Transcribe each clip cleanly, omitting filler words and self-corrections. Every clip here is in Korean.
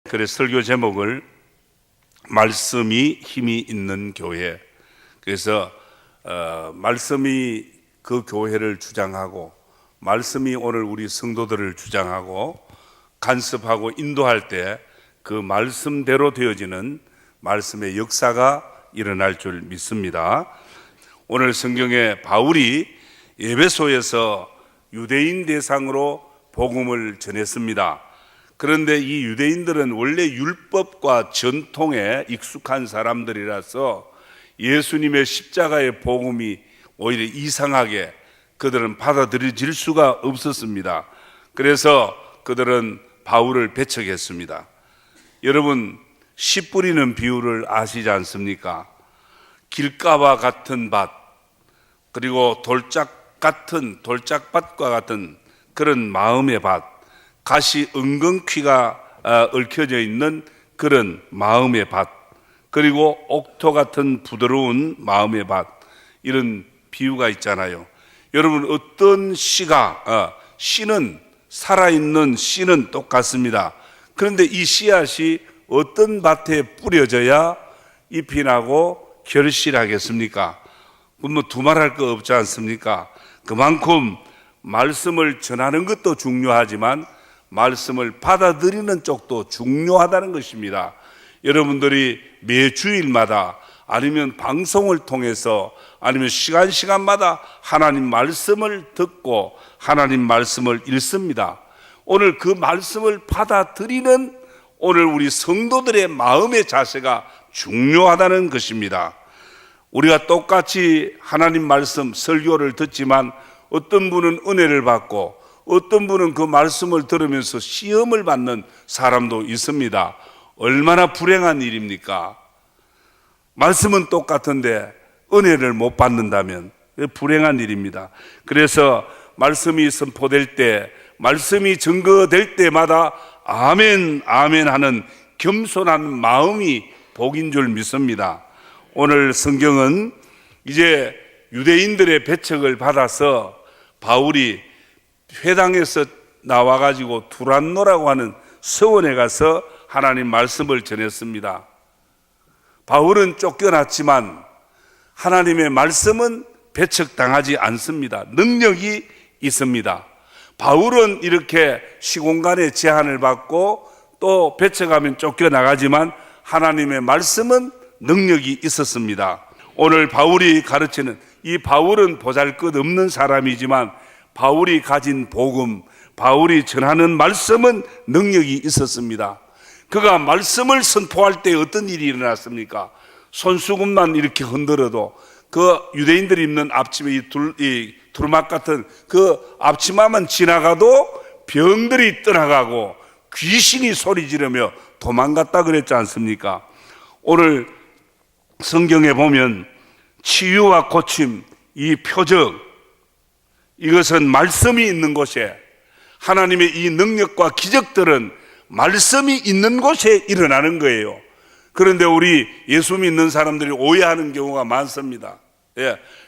그래서 설교 제목을 말씀이 힘이 있는 교회. 그래서 말씀이 그 교회를 주장하고, 말씀이 오늘 우리 성도들을 주장하고 간섭하고 인도할 때 그 말씀대로 되어지는 말씀의 역사가 일어날 줄 믿습니다. 오늘 성경에 바울이 에베소에서 유대인 대상으로 복음을 전했습니다. 그런데 이 유대인들은 원래 율법과 전통에 익숙한 사람들이라서 예수님의 십자가의 복음이 오히려 이상하게 그들은 받아들여질 수가 없었습니다. 그래서 그들은 바울을 배척했습니다. 여러분, 씨 뿌리는 비유를 아시지 않습니까? 길가와 같은 밭, 그리고 돌짝밭과 같은 그런 마음의 밭, 가시 은근퀴가 얽혀져 있는 그런 마음의 밭, 그리고 옥토 같은 부드러운 마음의 밭, 이런 비유가 있잖아요. 여러분, 어떤 씨는 살아있는 씨는 똑같습니다. 그런데 이 씨앗이 어떤 밭에 뿌려져야 잎이 나고 결실하겠습니까? 뭐 두말할 거 없지 않습니까? 그만큼 말씀을 전하는 것도 중요하지만 말씀을 받아들이는 쪽도 중요하다는 것입니다. 여러분들이 매 주일마다 아니면 방송을 통해서 아니면 시간마다 하나님 말씀을 듣고 하나님 말씀을 읽습니다. 오늘 그 말씀을 받아들이는 오늘 우리 성도들의 마음의 자세가 중요하다는 것입니다. 우리가 똑같이 하나님 말씀 설교를 듣지만 어떤 분은 은혜를 받고 어떤 분은 그 말씀을 들으면서 시험을 받는 사람도 있습니다. 얼마나 불행한 일입니까? 말씀은 똑같은데 은혜를 못 받는다면 불행한 일입니다. 그래서 말씀이 선포될 때, 말씀이 증거될 때마다 아멘, 아멘 하는 겸손한 마음이 복인 줄 믿습니다. 오늘 성경은 이제 유대인들의 배척을 받아서 바울이 회당에서 나와가지고 두란노라고 하는 서원에 가서 하나님 말씀을 전했습니다. 바울은 쫓겨났지만 하나님의 말씀은 배척당하지 않습니다. 능력이 있습니다. 바울은 이렇게 시공간의 제한을 받고 또 배척하면 쫓겨나가지만 하나님의 말씀은 능력이 있었습니다. 오늘 바울이 가르치는, 이 바울은 보잘것없는 사람이지만 바울이 가진 복음, 바울이 전하는 말씀은 능력이 있었습니다. 그가 말씀을 선포할 때 어떤 일이 일어났습니까? 손수건만 이렇게 흔들어도 그 유대인들이 입는 앞치마, 이 두루마기 같은 그 앞치마만 지나가도 병들이 떠나가고 귀신이 소리 지르며 도망갔다 그랬지 않습니까? 오늘 성경에 보면 치유와 고침, 이 표적, 이것은 말씀이 있는 곳에, 하나님의 이 능력과 기적들은 말씀이 있는 곳에 일어나는 거예요. 그런데 우리 예수 믿는 사람들이 오해하는 경우가 많습니다.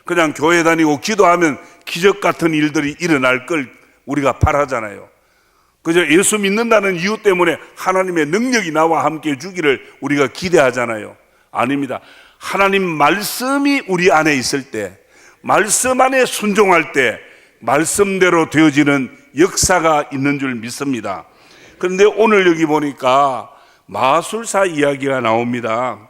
그냥 교회 다니고 기도하면 기적 같은 일들이 일어날 걸 우리가 바라잖아요. 그저 예수 믿는다는 이유 때문에 하나님의 능력이 나와 함께 주기를 우리가 기대하잖아요. 아닙니다. 하나님 말씀이 우리 안에 있을 때, 말씀 안에 순종할 때 말씀대로 되어지는 역사가 있는 줄 믿습니다. 그런데 오늘 여기 보니까 마술사 이야기가 나옵니다.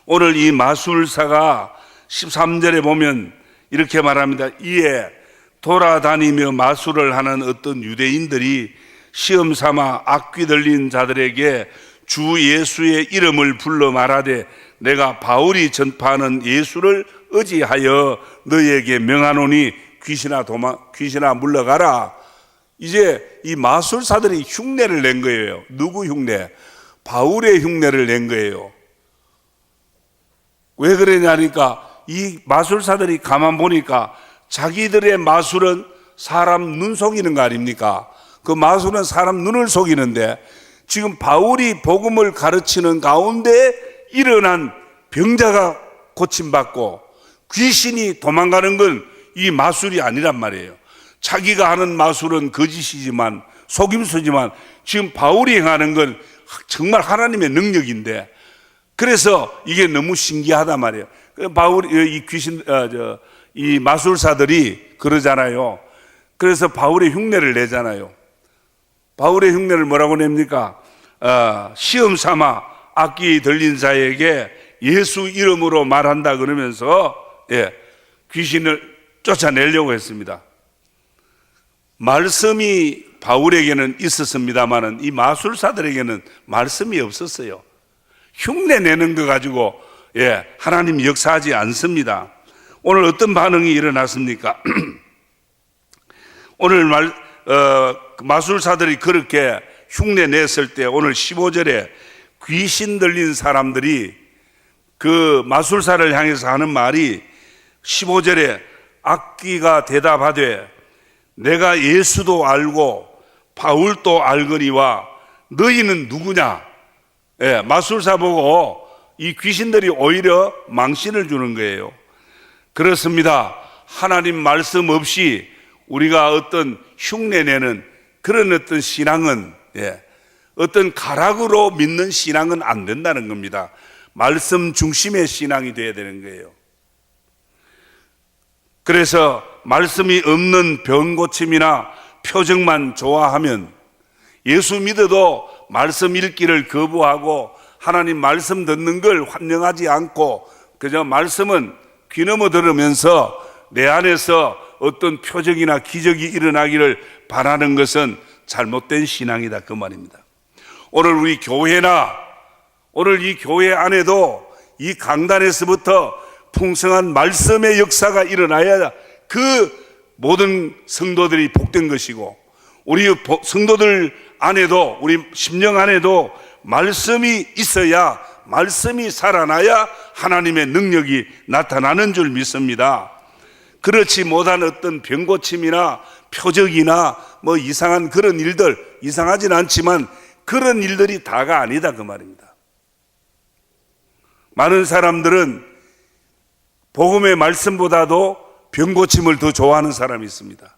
오늘 이 마술사가 13절에 보면 이렇게 말합니다. 이에 돌아다니며 마술을 하는 어떤 유대인들이 시험 삼아 악귀 들린 자들에게 주 예수의 이름을 불러 말하되 내가 바울이 전파하는 예수를 의지하여 너희에게 명하노니 귀신아 물러가라. 이제 이 마술사들이 흉내를 낸 거예요. 누구 흉내? 바울의 흉내를 낸 거예요. 왜 그러냐니까 이 마술사들이 가만 보니까 자기들의 마술은 사람 눈 속이는 거 아닙니까? 그 마술은 사람 눈을 속이는데 지금 바울이 복음을 가르치는 가운데 일어난 병자가 고침받고 귀신이 도망가는 건 이 마술이 아니란 말이에요. 자기가 하는 마술은 거짓이지만 속임수지만 지금 바울이 행하는 건 정말 하나님의 능력인데, 그래서 이게 너무 신기하단 말이에요. 바울이 이 마술사들이 그러잖아요. 그래서 바울의 흉내를 내잖아요. 바울의 흉내를 뭐라고 냅니까? 시험 삼아 악기 들린 자에게 예수 이름으로 말한다 그러면서 귀신을 쫓아내려고 했습니다. 말씀이 바울에게는 있었습니다만은 이 마술사들에게는 말씀이 없었어요. 흉내 내는 거 가지고 하나님 역사하지 않습니다. 오늘 어떤 반응이 일어났습니까? 오늘 마술사들이 그렇게 흉내 냈을 때 오늘 15절에 귀신 들린 사람들이 그 마술사를 향해서 하는 말이 15절에 악귀가 대답하되 내가 예수도 알고 바울도 알거니와 너희는 누구냐? 마술사 보고 이 귀신들이 오히려 망신을 주는 거예요. 그렇습니다. 하나님 말씀 없이 우리가 어떤 흉내내는 그런 어떤 신앙은 어떤 가락으로 믿는 신앙은 안 된다는 겁니다. 말씀 중심의 신앙이 되어야 되는 거예요. 그래서 말씀이 없는 병 고침이나 표정만 좋아하면 예수 믿어도 말씀 읽기를 거부하고 하나님 말씀 듣는 걸 환영하지 않고 그저 말씀은 귀 넘어 들으면서 내 안에서 어떤 표적이나 기적이 일어나기를 바라는 것은 잘못된 신앙이다 그 말입니다. 오늘 우리 교회나 오늘 이 교회 안에도 이 강단에서부터 풍성한 말씀의 역사가 일어나야 그 모든 성도들이 복된 것이고 우리 성도들 안에도 우리 심령 안에도 말씀이 있어야 말씀이 살아나야 하나님의 능력이 나타나는 줄 믿습니다. 그렇지 못한 어떤 병고침이나 표적이나 뭐 이상한 그런 일들, 이상하진 않지만 그런 일들이 다가 아니다 그 말입니다. 많은 사람들은 복음의 말씀보다도 병고침을 더 좋아하는 사람이 있습니다.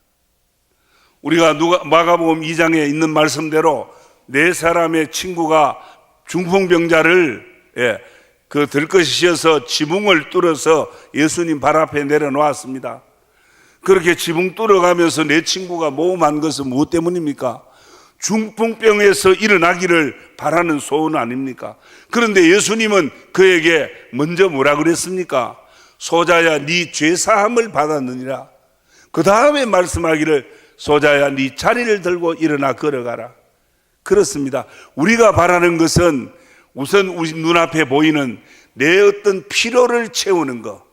우리가 마가복음 2장에 있는 말씀대로 네 사람의 친구가 중풍병자를 들것이 씌어서 지붕을 뚫어서 예수님 발 앞에 내려놓았습니다. 그렇게 지붕 뚫어가면서 내 친구가 모험한 것은 무엇 때문입니까? 중풍병에서 일어나기를 바라는 소원 아닙니까? 그런데 예수님은 그에게 먼저 뭐라 그랬습니까? 소자야 네 죄사함을 받았느니라. 그 다음에 말씀하기를 소자야 네 자리를 들고 일어나 걸어가라. 그렇습니다. 우리가 바라는 것은 우선 우리 눈앞에 보이는 내 어떤 필요를 채우는 것,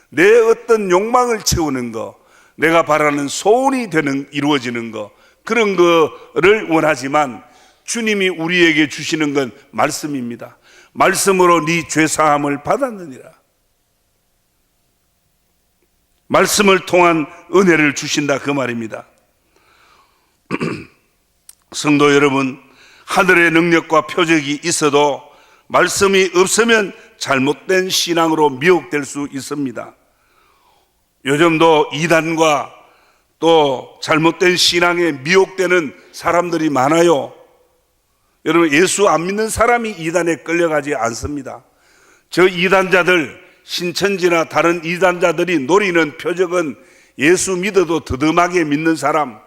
내 어떤 욕망을 채우는 것, 내가 바라는 소원이 이루어지는 것, 그런 거를 원하지만 주님이 우리에게 주시는 건 말씀입니다. 말씀으로 네 죄사함을 받았느니라. 말씀을 통한 은혜를 주신다 그 말입니다. 성도 여러분, 하늘의 능력과 표적이 있어도 말씀이 없으면 잘못된 신앙으로 미혹될 수 있습니다. 요즘도 이단과 또 잘못된 신앙에 미혹되는 사람들이 많아요. 여러분, 예수 안 믿는 사람이 이단에 끌려가지 않습니다. 저 이단자들, 신천지나 다른 이단자들이 노리는 표적은 예수 믿어도 더듬하게 믿는 사람,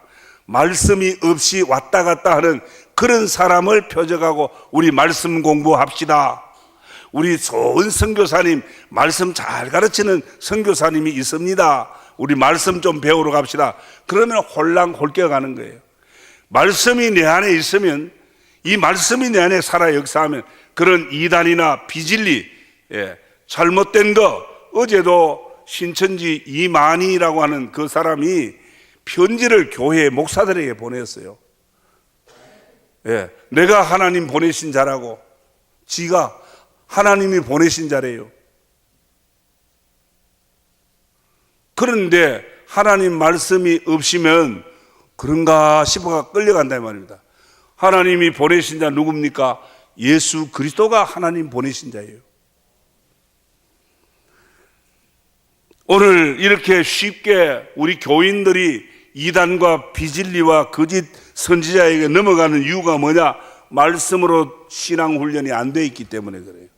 말씀이 없이 왔다 갔다 하는 그런 사람을 표적하고 우리 말씀 공부합시다. 우리 좋은 선교사님, 말씀 잘 가르치는 선교사님이 있습니다. 우리 말씀 좀 배우러 갑시다. 그러면 홀랑 홀겨가는 거예요. 말씀이 내 안에 있으면, 이 말씀이 내 안에 살아 역사하면 그런 이단이나 비진리, 잘못된 거, 어제도 신천지 이만희라고 하는 그 사람이 편지를 교회 목사들에게 보냈어요. 내가 하나님 보내신 자라고, 지가 하나님이 보내신 자래요. 그런데 하나님 말씀이 없으면 그런가 싶어가 끌려간다 말입니다. 하나님이 보내신 자 누굽니까? 예수 그리스도가 하나님 보내신 자예요. 오늘 이렇게 쉽게 우리 교인들이 이단과 비진리와 거짓 선지자에게 넘어가는 이유가 뭐냐? 말씀으로 신앙 훈련이 안 돼 있기 때문에 그래요.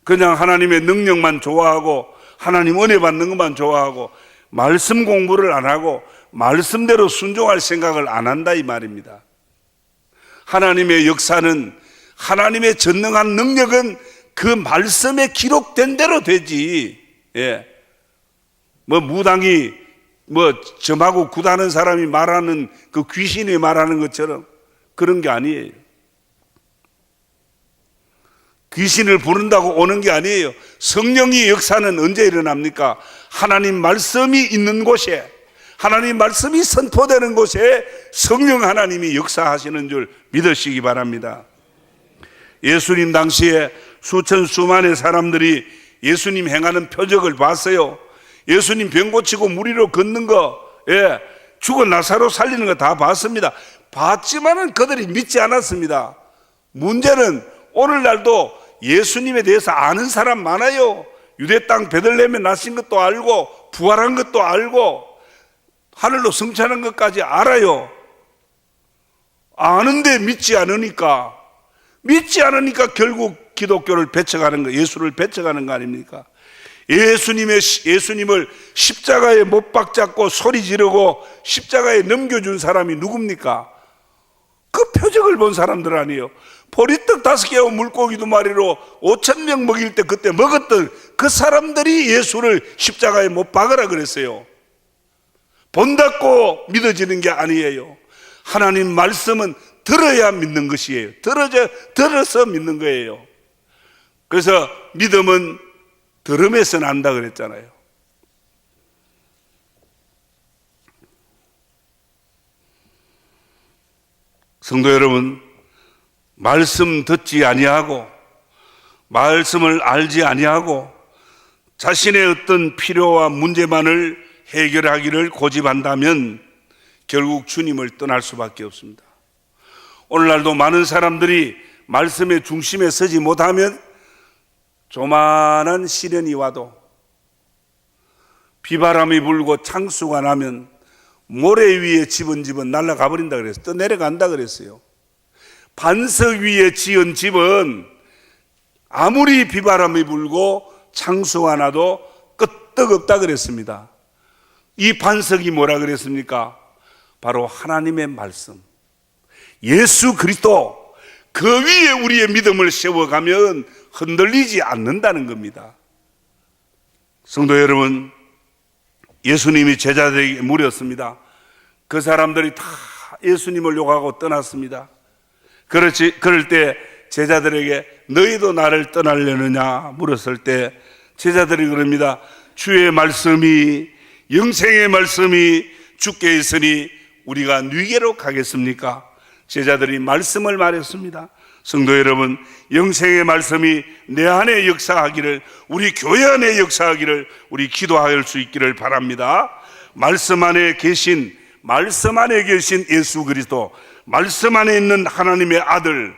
그냥 하나님의 능력만 좋아하고 하나님 은혜 받는 것만 좋아하고 말씀 공부를 안 하고 말씀대로 순종할 생각을 안 한다 이 말입니다. 하나님의 역사는, 하나님의 전능한 능력은 그 말씀에 기록된 대로 되지. 예. 무당이 점하고 굿하는 사람이 말하는 그 귀신이 말하는 것처럼 그런 게 아니에요. 귀신을 부른다고 오는 게 아니에요. 성령의 역사는 언제 일어납니까? 하나님 말씀이 있는 곳에, 하나님 말씀이 선포되는 곳에 성령 하나님이 역사하시는 줄 믿으시기 바랍니다. 예수님 당시에 수천수만의 사람들이 예수님 행하는 표적을 봤어요. 예수님 병 고치고 물 위로 걷는 거, 예, 죽은 나사로 살리는 거 다 봤습니다. 봤지만은 그들이 믿지 않았습니다. 문제는 오늘날도 예수님에 대해서 아는 사람 많아요. 유대 땅 베들레헴에 나신 것도 알고 부활한 것도 알고 하늘로 승천한 것까지 알아요. 아는데 믿지 않으니까 결국 기독교를 배척하는 거, 예수를 배척하는 거 아닙니까? 예수님을 십자가에 못 박잡고 소리 지르고 십자가에 넘겨준 사람이 누굽니까? 그 표적을 본 사람들 아니에요. 보리떡 5개와 물고기 2마리로 5,000명 먹일 때 그때 먹었던 그 사람들이 예수를 십자가에 못 박으라 그랬어요. 본다고 믿어지는 게 아니에요. 하나님 말씀은 들어야 믿는 것이에요. 들어서 믿는 거예요. 그래서 믿음은 들음에서 난다 그랬잖아요. 성도 여러분, 말씀 듣지 아니하고 말씀을 알지 아니하고 자신의 어떤 필요와 문제만을 해결하기를 고집한다면 결국 주님을 떠날 수밖에 없습니다. 오늘날도 많은 사람들이 말씀의 중심에 서지 못하면 조만한 시련이 와도, 비바람이 불고 창수가 나면 모래 위에 집은 집은 날아가 버린다 그랬어요. 또 내려간다 그랬어요. 반석 위에 지은 집은 아무리 비바람이 불고 창수가 나도 끄떡없다 그랬습니다. 이 반석이 뭐라 그랬습니까? 바로 하나님의 말씀, 예수 그리스도, 그 위에 우리의 믿음을 세워가면 흔들리지 않는다는 겁니다. 성도 여러분, 예수님이 제자들에게 물었습니다. 그 사람들이 다 예수님을 욕하고 떠났습니다. 그럴 때 제자들에게 너희도 나를 떠나려느냐 물었을 때 제자들이 그럽니다. 주의 말씀이, 영생의 말씀이 주께 있으니 우리가 누구에게로 가겠습니까? 제자들이 말씀을 말했습니다. 성도 여러분, 영생의 말씀이 내 안에 역사하기를, 우리 교회 안에 역사하기를 우리 기도할 수 있기를 바랍니다. 말씀 안에 계신 예수 그리스도, 말씀 안에 있는 하나님의 아들,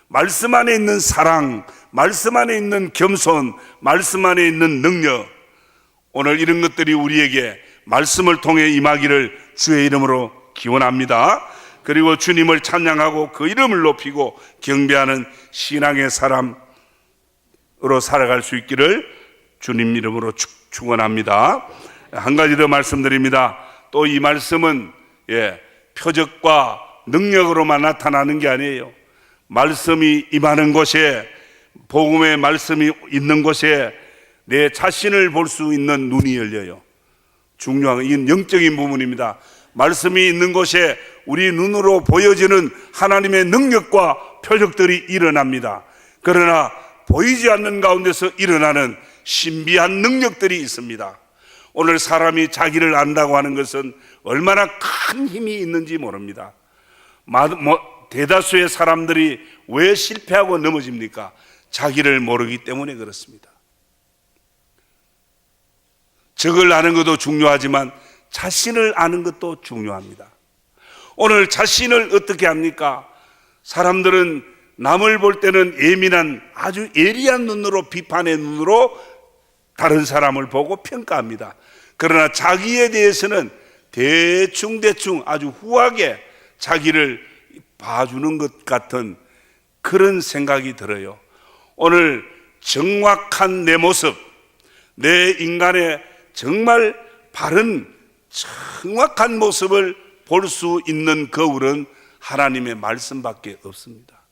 말씀 안에 있는 사랑, 말씀 안에 있는 겸손, 말씀 안에 있는 능력, 오늘 이런 것들이 우리에게 말씀을 통해 임하기를 주의 이름으로 기원합니다. 그리고 주님을 찬양하고 그 이름을 높이고 경배하는 신앙의 사람으로 살아갈 수 있기를 주님 이름으로 축원합니다. 한 가지 더 말씀드립니다. 또 이 말씀은 표적과 능력으로만 나타나는 게 아니에요. 말씀이 임하는 곳에, 복음의 말씀이 있는 곳에 내 자신을 볼 수 있는 눈이 열려요. 중요한 이 영적인 부분입니다. 말씀이 있는 곳에 우리 눈으로 보여지는 하나님의 능력과 표적들이 일어납니다. 그러나 보이지 않는 가운데서 일어나는 신비한 능력들이 있습니다. 오늘 사람이 자기를 안다고 하는 것은 얼마나 큰 힘이 있는지 모릅니다. 대다수의 사람들이 왜 실패하고 넘어집니까? 자기를 모르기 때문에 그렇습니다. 적을 아는 것도 중요하지만 자신을 아는 것도 중요합니다. 오늘 자신을 어떻게 합니까? 사람들은 남을 볼 때는 예민한, 아주 예리한 눈으로, 비판의 눈으로 다른 사람을 보고 평가합니다. 그러나 자기에 대해서는 대충 아주 후하게 자기를 봐주는 것 같은 그런 생각이 들어요. 오늘 정확한 내 모습, 내 인간의 정말 바른 정확한 모습을 볼 수 있는 거울은 하나님의 말씀밖에 없습니다.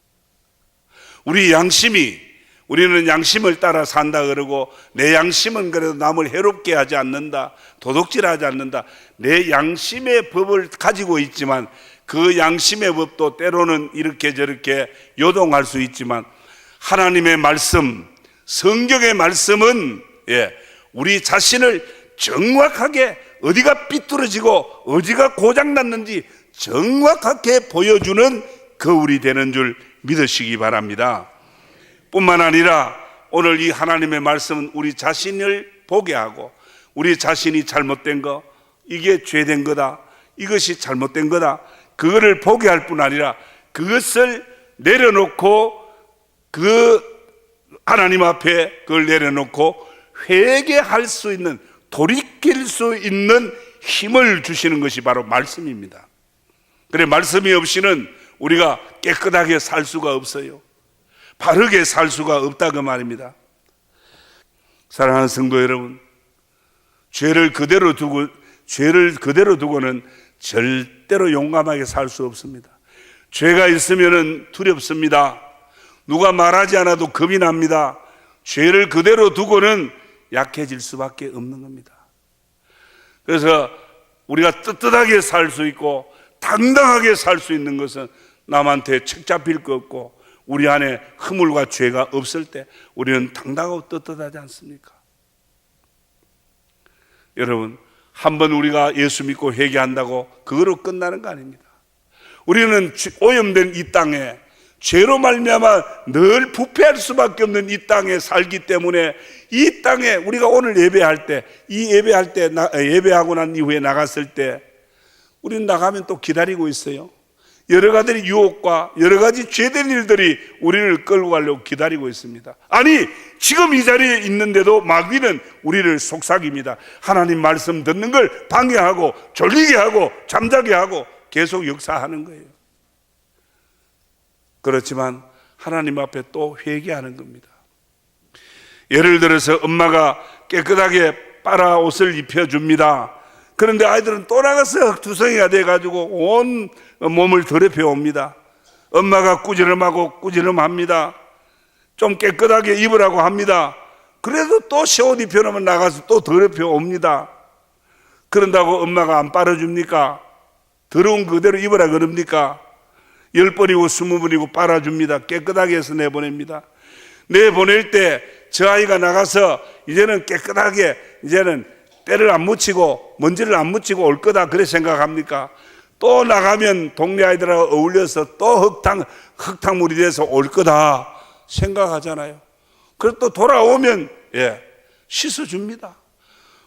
우리는 양심을 따라 산다 그러고, 내 양심은 그래도 남을 해롭게 하지 않는다, 도둑질하지 않는다, 내 양심의 법을 가지고 있지만 그 양심의 법도 때로는 이렇게 저렇게 요동할 수 있지만, 하나님의 말씀, 성경의 말씀은 우리 자신을 정확하게 어디가 삐뚤어지고 어디가 고장났는지 정확하게 보여주는 거울이 되는 줄 믿으시기 바랍니다. 뿐만 아니라 오늘 이 하나님의 말씀은 우리 자신을 보게 하고, 우리 자신이 잘못된 거, 이게 죄된 거다, 이것이 잘못된 거다, 그거를 보게 할 뿐 아니라 그것을 내려놓고, 그 하나님 앞에 그걸 내려놓고 회개할 수 있는, 돌이킬 수 있는 힘을 주시는 것이 바로 말씀입니다. 그래, 말씀이 없이는 우리가 깨끗하게 살 수가 없어요. 바르게 살 수가 없다 그 말입니다. 사랑하는 성도 여러분, 죄를 그대로 두고는 절대로 용감하게 살 수 없습니다. 죄가 있으면 두렵습니다. 누가 말하지 않아도 겁이 납니다. 죄를 그대로 두고는 약해질 수밖에 없는 겁니다. 그래서 우리가 떳떳하게 살 수 있고 당당하게 살 수 있는 것은 남한테 책 잡힐 거 없고 우리 안에 허물과 죄가 없을 때 우리는 당당하고 떳떳하지 않습니까? 여러분, 한번 우리가 예수 믿고 회개한다고 그거로 끝나는 거 아닙니다. 우리는 오염된 이 땅에 죄로 말미암아 늘 부패할 수밖에 없는 이 땅에 살기 때문에, 이 땅에 우리가 오늘 예배할 때, 예배하고 난 이후에 나갔을 때 우리는 나가면 또 기다리고 있어요. 여러 가지 유혹과 여러 가지 죄된 일들이 우리를 끌고 가려고 기다리고 있습니다. 아니, 지금 이 자리에 있는데도 마귀는 우리를 속삭입니다. 하나님 말씀 듣는 걸 방해하고 졸리게 하고 잠자게 하고 계속 역사하는 거예요. 그렇지만 하나님 앞에 또 회개하는 겁니다. 예를 들어서 엄마가 깨끗하게 빨아 옷을 입혀줍니다. 그런데 아이들은 또 나가서 흑투성이가 돼가지고 온 몸을 더럽혀 옵니다. 엄마가 꾸지름합니다. 좀 깨끗하게 입으라고 합니다. 그래도 또 새 옷 입혀놓으면 나가서 또 더럽혀 옵니다. 그런다고 엄마가 안 빨아줍니까? 더러운 그대로 입으라 그럽니까? 10번이고 20번이고 빨아줍니다. 깨끗하게 해서 내보냅니다. 내보낼 때 저 아이가 나가서 이제는 깨끗하게, 이제는 때를 안 묻히고 먼지를 안 묻히고 올 거다 그래 생각합니까? 또 나가면 동네 아이들하고 어울려서 또 흙탕물이 돼서 올 거다 생각하잖아요. 그래서 또 돌아오면 씻어줍니다.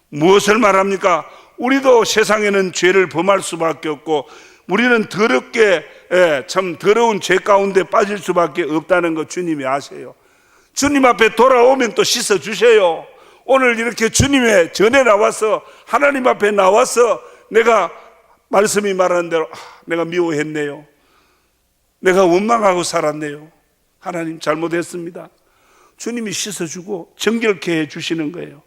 무엇을 말합니까? 우리도 세상에는 죄를 범할 수밖에 없고 우리는 더럽게, 참 더러운 죄 가운데 빠질 수밖에 없다는 거 주님이 아세요. 주님 앞에 돌아오면 또 씻어주세요. 오늘 이렇게 주님의 전에 나와서, 하나님 앞에 나와서 내가 말씀이 말하는 대로 내가 미워했네요, 내가 원망하고 살았네요, 하나님 잘못했습니다. 주님이 씻어주고 정결케 해주시는 거예요.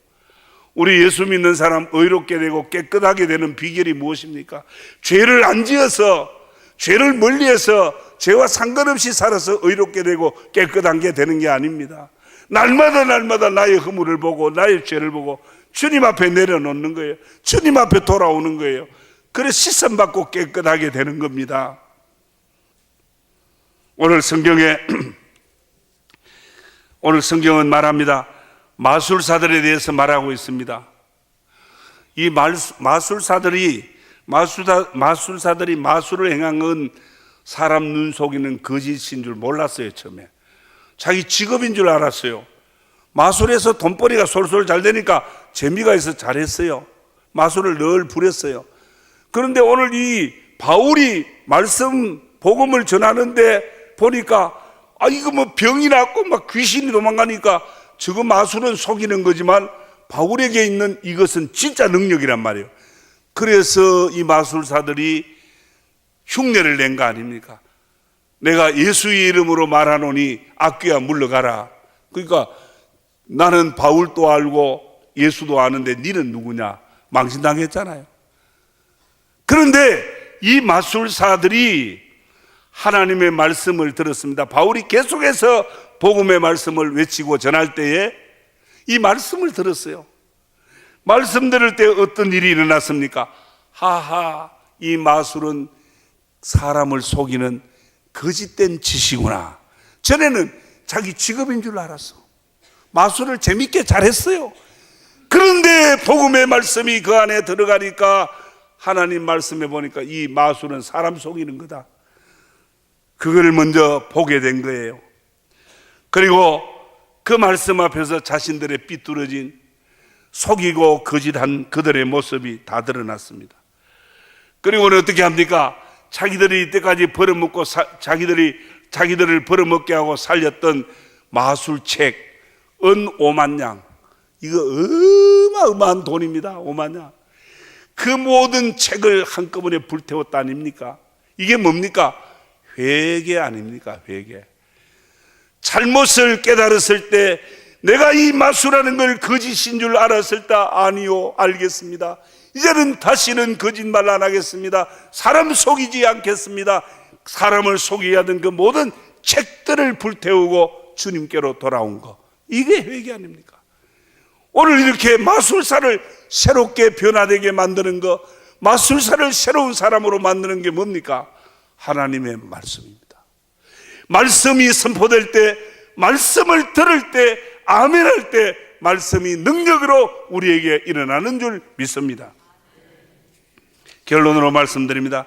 우리 예수 믿는 사람 의롭게 되고 깨끗하게 되는 비결이 무엇입니까? 죄를 안 지어서, 죄를 멀리해서 죄와 상관없이 살아서 의롭게 되고 깨끗한 게 되는 게 아닙니다. 날마다 나의 허물을 보고 나의 죄를 보고 주님 앞에 내려놓는 거예요. 주님 앞에 돌아오는 거예요. 그래 씻음받고 깨끗하게 되는 겁니다. 오늘 성경은 말합니다. 마술사들에 대해서 말하고 있습니다. 이 마술사들이 마술을 행한 건 사람 눈 속이는 거짓인 줄 몰랐어요. 처음에 자기 직업인 줄 알았어요. 마술에서 돈벌이가 솔솔 잘 되니까 재미가 있어서 잘했어요. 마술을 늘 부렸어요. 그런데 오늘 이 바울이 말씀 복음을 전하는데 보니까 이거 뭐 병이 났고 막 귀신이 도망가니까 저거 마술은 속이는 거지만 바울에게 있는 이것은 진짜 능력이란 말이에요. 그래서 이 마술사들이 흉내를 낸 거 아닙니까? 내가 예수의 이름으로 말하노니 악귀야 물러가라. 그러니까 나는 바울도 알고 예수도 아는데 너는 누구냐? 망신당했잖아요. 그런데 이 마술사들이 하나님의 말씀을 들었습니다. 바울이 계속해서 복음의 말씀을 외치고 전할 때에 이 말씀을 들었어요. 말씀 들을 때 어떤 일이 일어났습니까? 하하, 이 마술은 사람을 속이는 거짓된 짓이구나. 전에는 자기 직업인 줄 알았어. 마술을 재밌게 잘했어요. 그런데 복음의 말씀이 그 안에 들어가니까 하나님 말씀에 보니까 이 마술은 사람 속이는 거다. 그걸 먼저 보게 된 거예요. 그리고 그 말씀 앞에서 자신들의 삐뚤어진 속이고 거짓한 그들의 모습이 다 드러났습니다. 그리고는 어떻게 합니까? 자기들이 이때까지 벌어먹고 자기들을 벌어먹게 하고 살렸던 마술책 은 5만 양, 이거 어마어마한 돈입니다. 5만 양. 그 모든 책을 한꺼번에 불태웠다 아닙니까? 이게 뭡니까? 회개 아닙니까? 회개. 잘못을 깨달았을 때 내가 이 마술하는 걸 거짓인 줄 알았을 때 아니요, 알겠습니다. 이제는 다시는 거짓말 안 하겠습니다. 사람 속이지 않겠습니다. 사람을 속이게 하던 그 모든 책들을 불태우고 주님께로 돌아온 거, 이게 회개 아닙니까? 오늘 이렇게 마술사를 새롭게 변화되게 만드는 거, 마술사를 새로운 사람으로 만드는 게 뭡니까? 하나님의 말씀입니다. 말씀이 선포될 때, 말씀을 들을 때, 아멘할 때 말씀이 능력으로 우리에게 일어나는 줄 믿습니다. 결론으로 말씀드립니다.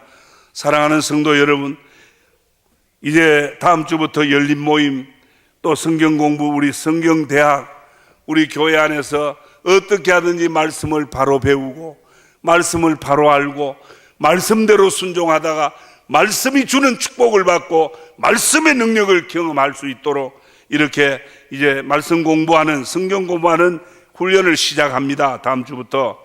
사랑하는 성도 여러분, 이제 다음 주부터 열린 모임, 또 성경 공부, 우리 성경대학, 우리 교회 안에서 어떻게 하든지 말씀을 바로 배우고 말씀을 바로 알고 말씀대로 순종하다가 말씀이 주는 축복을 받고 말씀의 능력을 경험할 수 있도록 이렇게 이제 말씀 공부하는, 성경 공부하는 훈련을 시작합니다. 다음 주부터.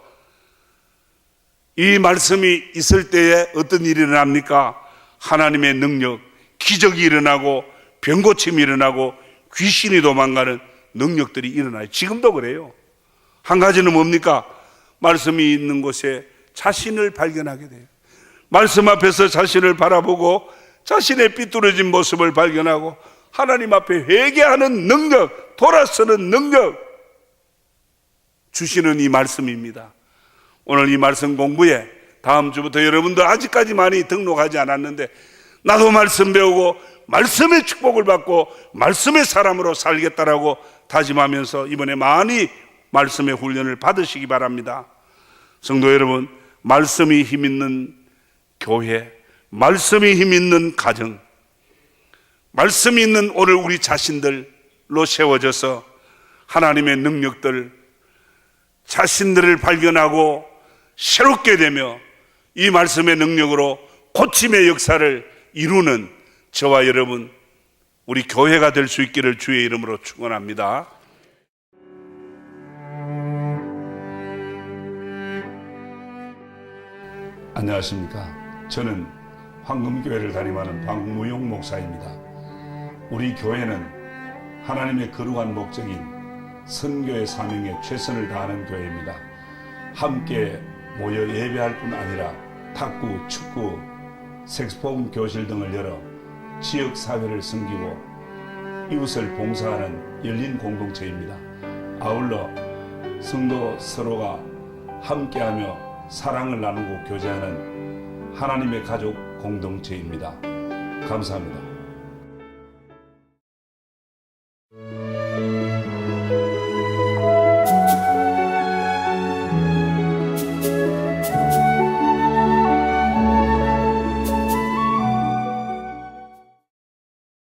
이 말씀이 있을 때에 어떤 일이 일어납니까? 하나님의 능력, 기적이 일어나고 병고침이 일어나고 귀신이 도망가는 능력들이 일어나요. 지금도 그래요. 한 가지는 뭡니까? 말씀이 있는 곳에 자신을 발견하게 돼요. 말씀 앞에서 자신을 바라보고 자신의 삐뚤어진 모습을 발견하고 하나님 앞에 회개하는 능력, 돌아서는 능력 주시는 이 말씀입니다. 오늘 이 말씀 공부에 다음 주부터 여러분들 아직까지 많이 등록하지 않았는데 나도 말씀 배우고 말씀의 축복을 받고 말씀의 사람으로 살겠다라고 다짐하면서 이번에 많이 말씀의 훈련을 받으시기 바랍니다. 성도 여러분, 말씀이 힘있는 교회, 말씀이 힘있는 가정, 말씀이 있는 오늘 우리 자신들로 세워져서 하나님의 능력들, 자신들을 발견하고 새롭게 되며 이 말씀의 능력으로 고침의 역사를 이루는 저와 여러분, 우리 교회가 될 수 있기를 주의 이름으로 축원합니다. 안녕하십니까. 저는 황금교회를 담임하는 박무용 목사입니다. 우리 교회는 하나님의 거룩한 목적인 선교의 사명에 최선을 다하는 교회입니다. 함께 모여 예배할 뿐 아니라 탁구, 축구, 색소폰 교실 등을 열어 지역 사회를 섬기고 이웃을 봉사하는 열린 공동체입니다. 아울러 성도 서로가 함께하며 사랑을 나누고 교제하는 하나님의 가족 공동체입니다. 감사합니다.